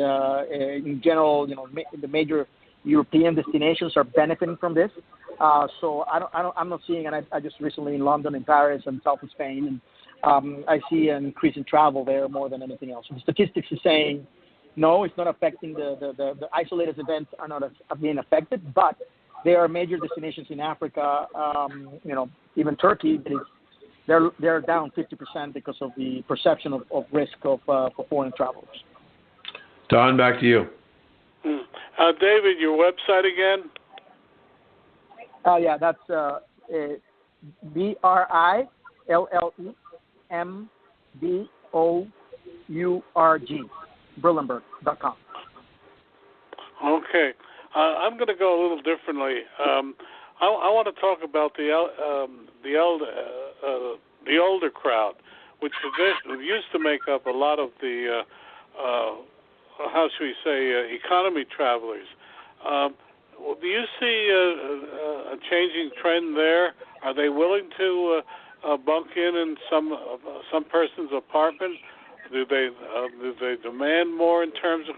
in general, the major European destinations are benefiting from this. So I'm not seeing, and I just recently in London and Paris and south of Spain, and I see an increase in travel there more than anything else. The statistics are saying, no, it's not affecting the isolated events are not being affected, but there are major destinations in Africa, even Turkey, they're down 50% because of the perception of risk for foreign travelers. Don, back to you. David, your website again? Yeah, that's BRILLEMBOURG, Brillembourg.com. Okay. I'm going to go a little differently. I want to talk about the older crowd, which used to make up a lot of the how should we say economy travelers. Do you see a changing trend there? Are they willing to bunk in some person's apartment? Do they demand more in terms of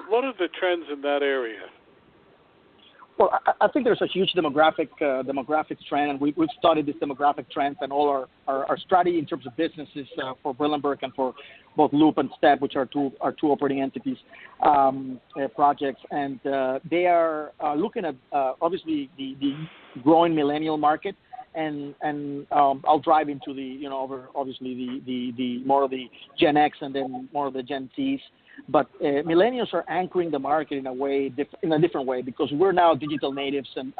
what are the trends in that area? Well, I think there's a huge demographic trend, and we've studied this demographic trends, and all our strategy in terms of businesses for Brillembourg and for both Loop and Step, which are two operating entities, projects, and they are looking at obviously the growing millennial market, and I'll drive into the obviously the more of the Gen X and then more of the Gen Zs. But millennials are anchoring the market in a different way, because we're now digital natives and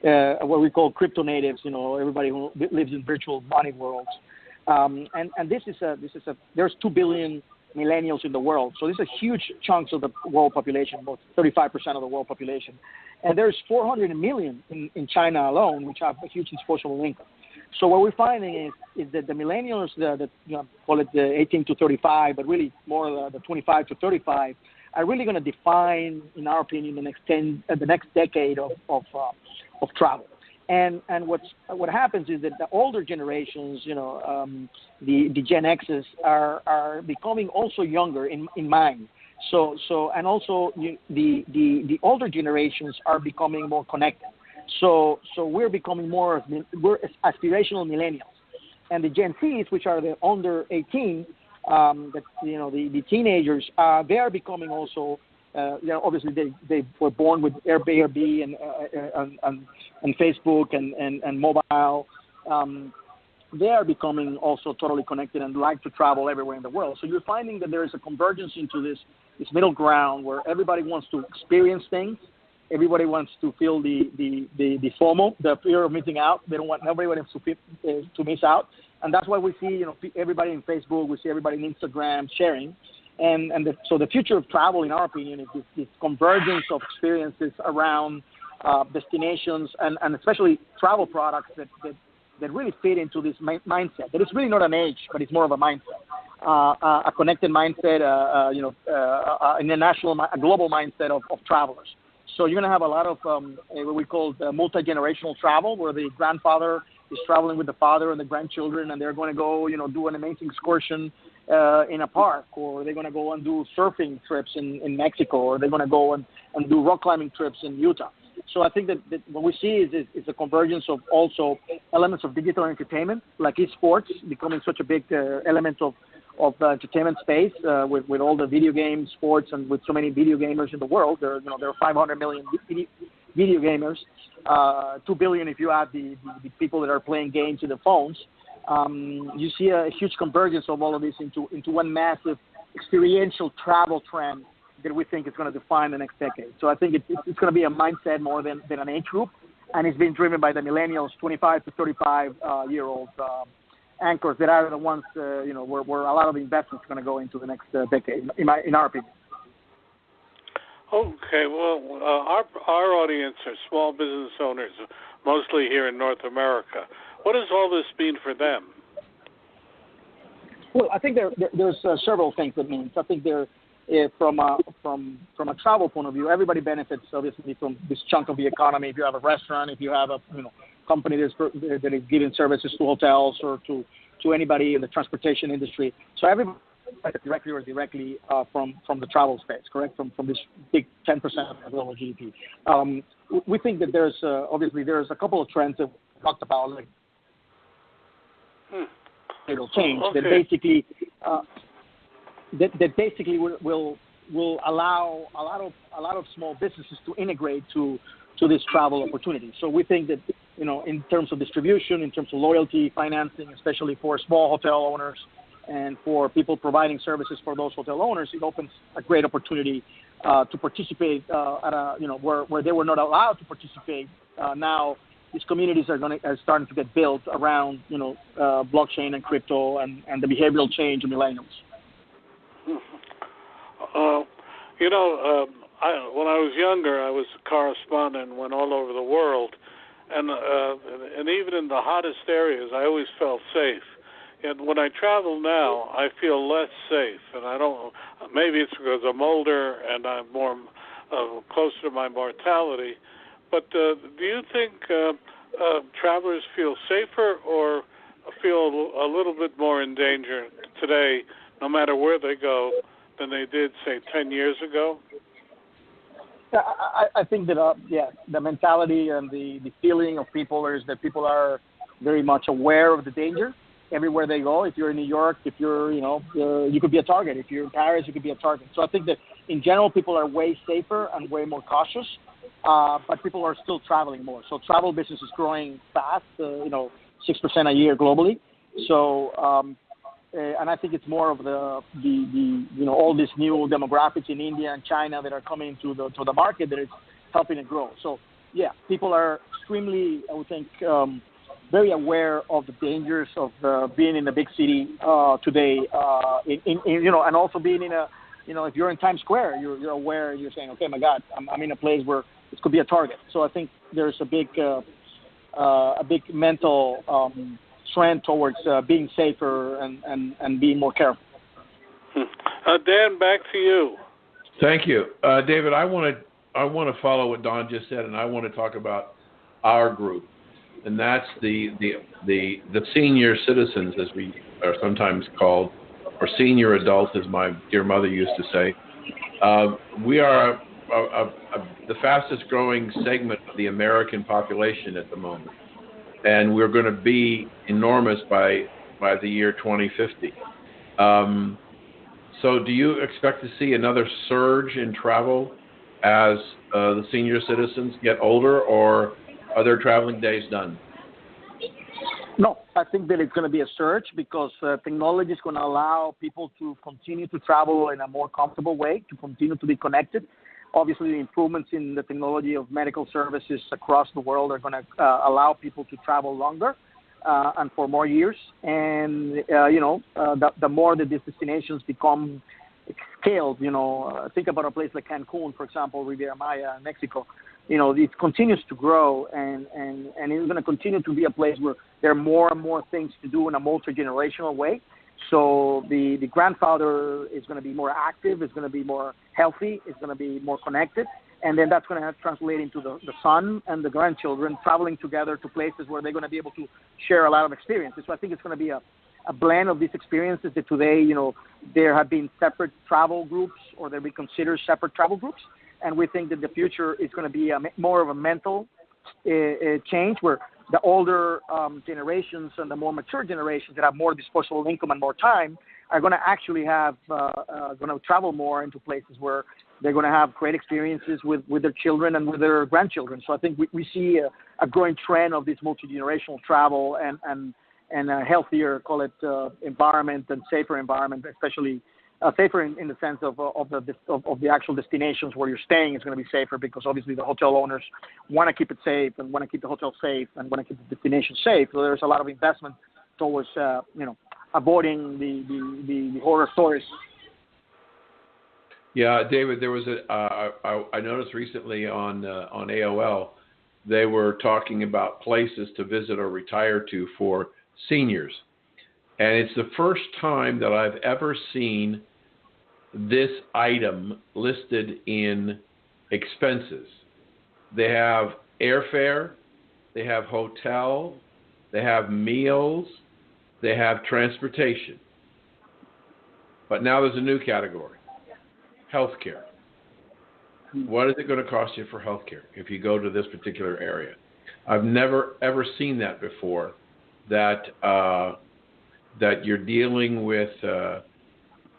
what we call crypto natives. Everybody who lives in virtual money worlds. And this is there's 2 billion millennials in the world, so this is a huge chunk of the world population, about 35% of the world population, and there's 400 million in China alone, which have a huge disposable income. So what we're finding is that the millennials, call it the 18 to 35, but really more the 25 to 35, are really going to define, in our opinion, the next decade of travel. And what happens is that the older generations, the Gen X's are becoming also younger in mind. So and also the older generations are becoming more connected. So we're becoming we're aspirational millennials, and the Gen Zs, which are the under 18, the teenagers, they are becoming also. Obviously they were born with Airbnb and Facebook and mobile. They are becoming also totally connected and like to travel everywhere in the world. So you're finding that there is a convergence into this middle ground where everybody wants to experience things. Everybody wants to feel the FOMO, the fear of missing out. They don't want nobody to miss out, and that's why we see everybody in Facebook, we see everybody in Instagram sharing, so the future of travel, in our opinion, is this convergence of experiences around destinations and especially travel products that really fit into this mindset. That it's really not an age, but it's more of a mindset, a connected mindset, a global mindset of travelers. So you're going to have a lot of what we call multi-generational travel, where the grandfather is traveling with the father and the grandchildren, and they're going to go, do an amazing excursion in a park, or they're going to go and do surfing trips in Mexico, or they're going to go and do rock climbing trips in Utah. So I think that what we see is a convergence of also elements of digital entertainment, like esports becoming such a big element of the entertainment space, with all the video games, sports, and with so many video gamers in the world. There are 500 million video gamers, 2 billion if you add the people that are playing games in their phones. You see a huge convergence of all of this into one massive experiential travel trend that we think is going to define the next decade. So I think it's going to be a mindset more than an age group, and it's being driven by the millennials, 25 to 35 year old anchors that are the ones where a lot of the investments are going to go into the next decade, in our opinion. Okay, well, our audience are small business owners, mostly here in North America. What does all this mean for them? Well, I think there's several things that means. I think from a travel point of view, everybody benefits obviously from this chunk of the economy. If you have a restaurant, if you have a company that is giving services to hotels or to anybody in the transportation industry, so everybody directly or indirectly from the travel space, correct? From this big 10% of global GDP. We think that there's a couple of trends that we talked about, like it'll change that basically will allow a lot of small businesses to integrate to this travel opportunity. So we think that in terms of distribution, in terms of loyalty, financing, especially for small hotel owners and for people providing services for those hotel owners, it opens a great opportunity to participate where they were not allowed to participate. Now these communities are starting to get built around blockchain and crypto and the behavioral change of millennials. When I was younger, I was a correspondent and went all over the world, and even in the hottest areas, I always felt safe. And when I travel now, I feel less safe, and I don't. Maybe it's because I'm older and I'm more closer to my mortality. But do you think travelers feel safer or feel a little bit more in danger today, no matter where they go, than they did, say, 10 years ago? I think that the mentality and the feeling of people is that people are very much aware of the danger everywhere they go. If you're in New York, if you're you could be a target. If you're in Paris, you could be a target. So I think that in general people are way safer and way more cautious, but people are still traveling more. So travel business is growing fast, 6% a year globally. So and I think it's more of the all these new demographics in India and China that are coming to the market that is helping it grow. So yeah, people are extremely, I would think, very aware of the dangers of being in a big city today. And also being in a, if you're in Times Square, you're aware. You're saying, okay, my God, I'm in a place where this could be a target. So I think there's a big mental trend towards being safer and being more careful. Dan, back to you. Thank you, David. I want to follow what Don just said, and I want to talk about our group, and that's the senior citizens, as we are sometimes called, or senior adults, as my dear mother used to say. We are the fastest growing segment of the American population at the moment. And we're going to be enormous by the year 2050. So do you expect to see another surge in travel as the senior citizens get older, or are their traveling days done? No, I think that it's going to be a surge because technology is going to allow people to continue to travel in a more comfortable way, to continue to be connected. Obviously, the improvements in the technology of medical services across the world are going to allow people to travel longer and for more years. And, the more that these destinations become scaled, think about a place like Cancun, for example, Riviera Maya, Mexico. It continues to grow, and it's going to continue to be a place where there are more and more things to do in a multi-generational way. So the grandfather is going to be more active, is going to be more healthy, is going to be more connected, and then that's going to translate into the son and the grandchildren traveling together to places where they're going to be able to share a lot of experiences. So I think it's going to be a blend of these experiences that today, there have been separate travel groups, or they'll be considered separate travel groups, and we think that the future is going to be more of a mental change where the older generations and the more mature generations that have more disposable income and more time are going to actually have going to travel more into places where they're going to have great experiences with their children and with their grandchildren. So I think we see a growing trend of this multi-generational travel and a healthier, call it, environment and safer environment, especially safer in the sense of the actual destinations where you're staying is going to be safer, because obviously the hotel owners want to keep it safe and want to keep the hotel safe and want to keep the destination safe. So there's a lot of investment towards avoiding the horror stories. Yeah, David, there was I noticed recently on AOL they were talking about places to visit or retire to for seniors. And it's the first time that I've ever seen this item listed in expenses. They have airfare, they have hotel, they have meals, they have transportation. But now there's a new category, healthcare. What is it going to cost you for healthcare if you go to this particular area? I've never, ever seen that before, that you're dealing with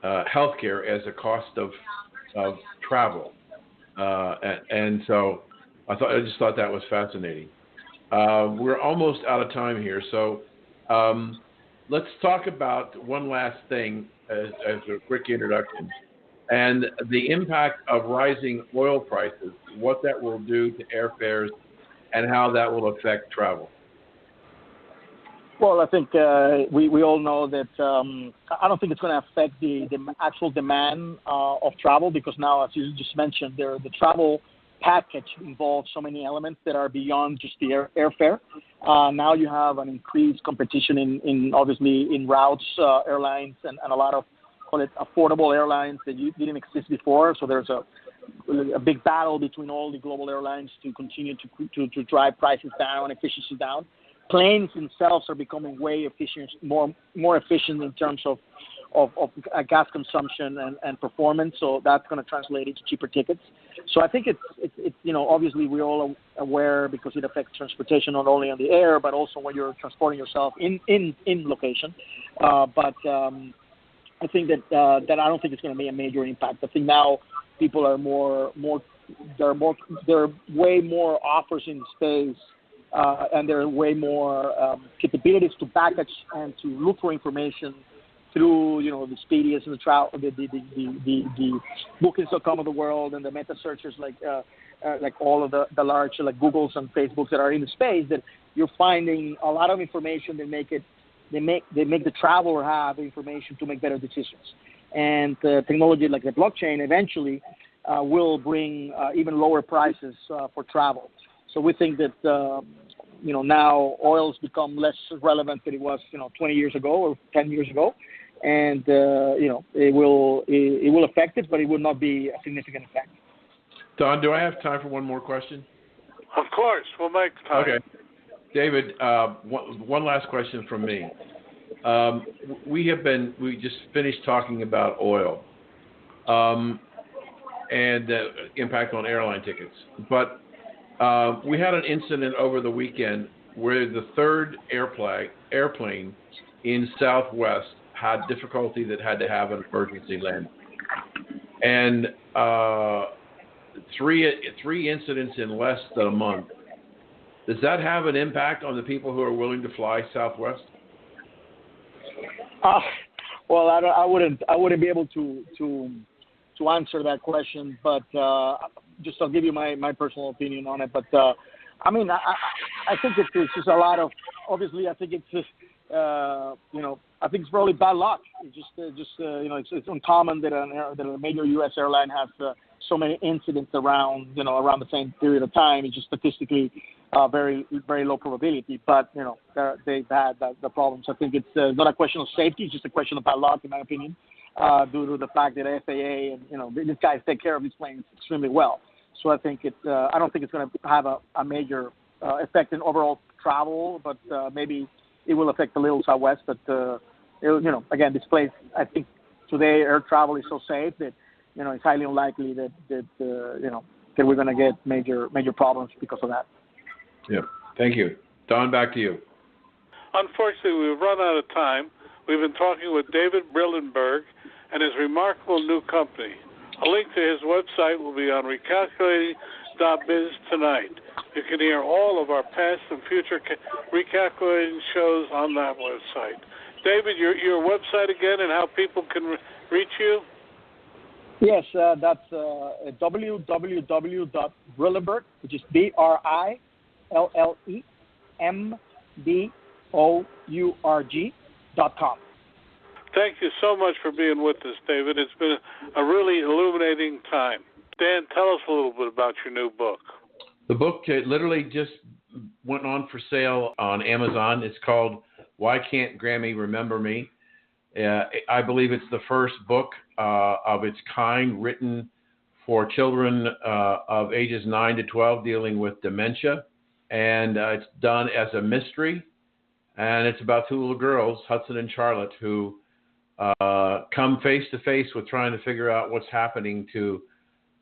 healthcare as a cost of travel, and so I just thought that was fascinating. We're almost out of time here, so let's talk about one last thing as a quick introduction, and the impact of rising oil prices, what that will do to airfares, and how that will affect travel. Well, I think we all know that I don't think it's going to affect the actual demand of travel, because now, as you just mentioned, the travel package involves so many elements that are beyond just the airfare. Now you have an increased competition in obviously in routes, airlines, and a lot of, call it, affordable airlines that didn't exist before. So there's a big battle between all the global airlines to continue to drive prices down, efficiency down. Planes themselves are becoming way efficient, more efficient in terms of gas consumption and performance. So that's going to translate into cheaper tickets. So I think it's obviously we're all aware because it affects transportation not only on the air but also when you're transporting yourself in location. But I think that I don't think it's going to be a major impact. I think now people are there are way more offers in space, and there are way more capabilities to package and to look for information through the Expedias and the Bookings.com of the world and the meta searchers like all of the large like Googles and Facebooks that are in the space, that you're finding a lot of information that make the traveler have information to make better decisions. And technology like the blockchain eventually will bring even lower prices for travel. So we think that now oil's become less relevant than it was 20 years ago or 10 years ago, and it will affect it, but it will not be a significant effect. Don, do I have time for one more question? Of course, we'll make time. Okay, David, one last question from me. We just finished talking about oil and the impact on airline tickets, but we had an incident over the weekend where the third airplane in Southwest had difficulty that had to have an emergency landing. And three incidents in less than a month. Does that have an impact on the people who are willing to fly Southwest? Well, I wouldn't be able to answer that question, but I'll give you my personal opinion on it. But I think it's just a lot of, obviously I think it's just I think it's probably bad luck. It's uncommon that a major U.S. airline has so many incidents around the same period of time. It's just statistically very, very low probability. But they've had the problems. I think it's not a question of safety. It's just a question of bad luck, in my opinion, due to the fact that FAA and these guys take care of these planes extremely well. So I think I don't think it's going to have a major effect in overall travel, but maybe it will affect a little Southwest. But again, this place, I think today air travel is so safe that it's highly unlikely that we're going to get major problems because of that. Yeah. Thank you, Don. Back to you. Unfortunately, we've run out of time. We've been talking with David Brillembourg and his remarkable new company. A link to his website will be on recalculating.biz tonight. You can hear all of our past and future recalculating shows on that website. David, your website again and how people can reach you? Yes, that's www.Brillembourg, which is BRILLEMBOURG.com. Thank you so much for being with us, David. It's been a really illuminating time. Dan, tell us a little bit about your new book. The book literally just went on for sale on Amazon. It's called Why Can't Grammy Remember Me? I believe it's the first book of its kind written for children of ages 9 to 12 dealing with dementia. And it's done as a mystery. And it's about two little girls, Hudson and Charlotte, who come face to face with trying to figure out what's happening to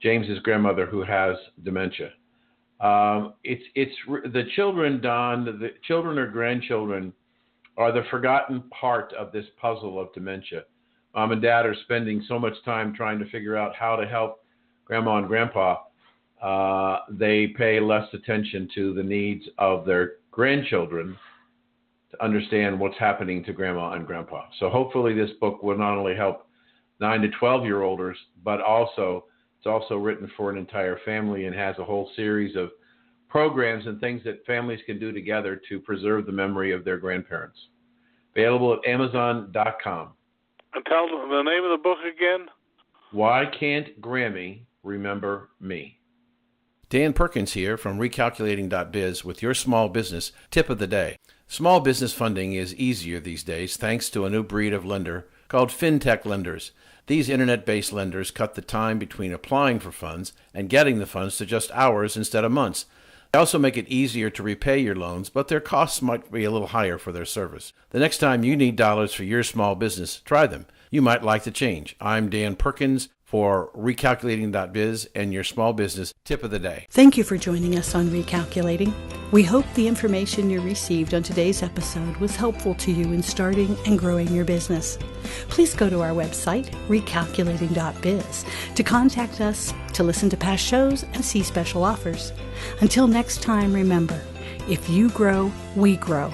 James's grandmother who has dementia. It's the children, Don, the children or grandchildren are the forgotten part of this puzzle of dementia. Mom and Dad are spending so much time trying to figure out how to help Grandma and Grandpa. They pay less attention to the needs of their grandchildren to understand what's happening to Grandma and Grandpa. So hopefully this book will not only help 9 to 12-year-olders, but it's also written for an entire family and has a whole series of programs and things that families can do together to preserve the memory of their grandparents. Available at Amazon.com. And tell the name of the book again. Why Can't Grammy Remember Me? Dan Perkins here from Recalculating.biz with your small business tip of the day. Small business funding is easier these days thanks to a new breed of lender called fintech lenders. These internet-based lenders cut the time between applying for funds and getting the funds to just hours instead of months. They also make it easier to repay your loans, but their costs might be a little higher for their service. The next time you need dollars for your small business, try them. you might like to change. I'm Dan Perkins for Recalculating.biz and your small business tip of the day. Thank you for joining us on Recalculating. We hope the information you received on today's episode was helpful to you in starting and growing your business. Please go to our website, recalculating.biz, to contact us, to listen to past shows, and see special offers. Until next time, remember, if you grow, we grow.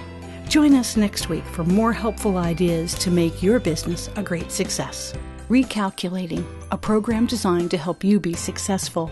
Join us next week for more helpful ideas to make your business a great success. Recalculating, a program designed to help you be successful.